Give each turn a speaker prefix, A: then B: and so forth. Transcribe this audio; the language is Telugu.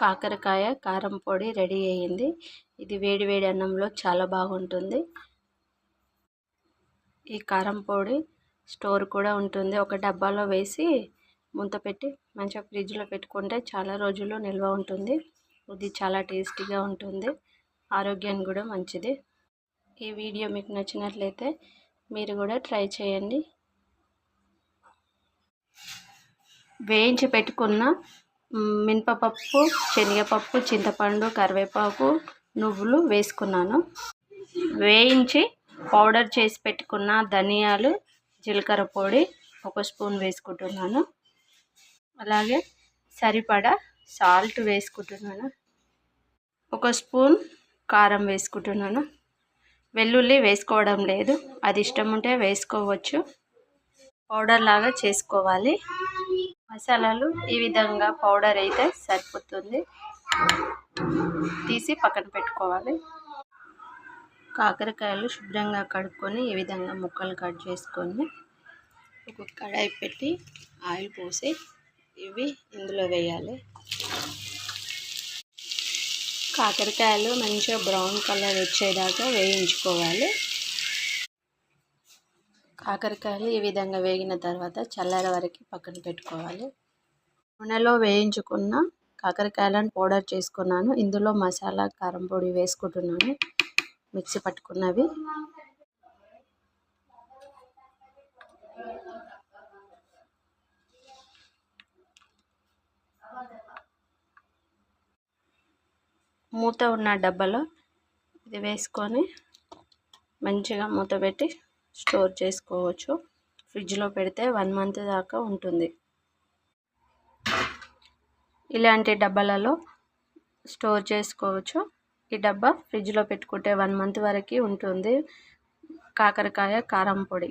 A: కాకరకాయ కారం పొడి రెడీ అయ్యింది. ఇది వేడి వేడి అన్నంలో చాలా బాగుంటుంది. ఈ కారం పొడి స్టోర్ కూడా ఉంటుంది. ఒక డబ్బాలో వేసి మూత పెట్టి మంచిగా ఫ్రిడ్జ్లో పెట్టుకుంటే చాలా రోజులు నిల్వ ఉంటుంది. ఇది చాలా టేస్టీగా ఉంటుంది. ఆరోగ్యానికి కూడా మంచిది. ఈ వీడియో మీకు నచ్చినట్లయితే మీరు కూడా ట్రై చేయండి. వేయించి పెట్టుకున్న మినపప్పు, శనగపప్పు, చింతపండు, కరివేపాకు, నువ్వులు వేసుకున్నాను. వేయించి పౌడర్ చేసి పెట్టుకున్న ధనియాలు, జీలకర్ర పొడి 1 స్పూన్ వేసుకుంటున్నాను. అలాగే సరిపడా సాల్ట్ వేసుకుంటున్నాను. 1 స్పూన్ కారం వేసుకుంటున్నాను. వెల్లుల్లి వేసుకోవడం లేదు, అది ఇష్టం ఉంటే వేసుకోవచ్చు. పౌడర్ లాగా చేసుకోవాలి. మసాలాలు ఈ విధంగా పౌడర్ అయితే సరిపోతుంది. తీసి పక్కన పెట్టుకోవాలి. కాకరకాయలు శుభ్రంగా కడుక్కొని ఈ విధంగా ముక్కలు కట్ చేసుకొని ఒక కడాయి పెట్టి ఆయిల్ పోసి ఇవి ఇందులో వేయాలి. కాకరకాయలు మంచిగా బ్రౌన్ కలర్ వచ్చేదాకా వేయించుకోవాలి. కాకరకాయలు ఈ విధంగా వేగిన తర్వాత చల్లారే వరకు పక్కన పెట్టుకోవాలి. నూనెలో వేయించుకున్న కాకరకాయలను పౌడర్ చేసుకున్నాను. ఇందులో మసాలా కారం పొడి వేసుకుంటున్నాను, మిక్సీ పట్టుకున్నవి. మూత ఉన్న డబ్బాలో ఇది వేసుకొని మంచిగా మూత పెట్టి స్టోర్ చేసుకోవచ్చు. ఫ్రిడ్జ్లో పెడితే 1 మంత్ దాకా ఉంటుంది. ఇలాంటి డబ్బాలలో స్టోర్ చేసుకోవచ్చు. ఈ డబ్బా ఫ్రిడ్జ్లో పెట్టుకుంటే 1 మంత్ వరకు ఉంటుంది. కాకరకాయ కారం పొడి.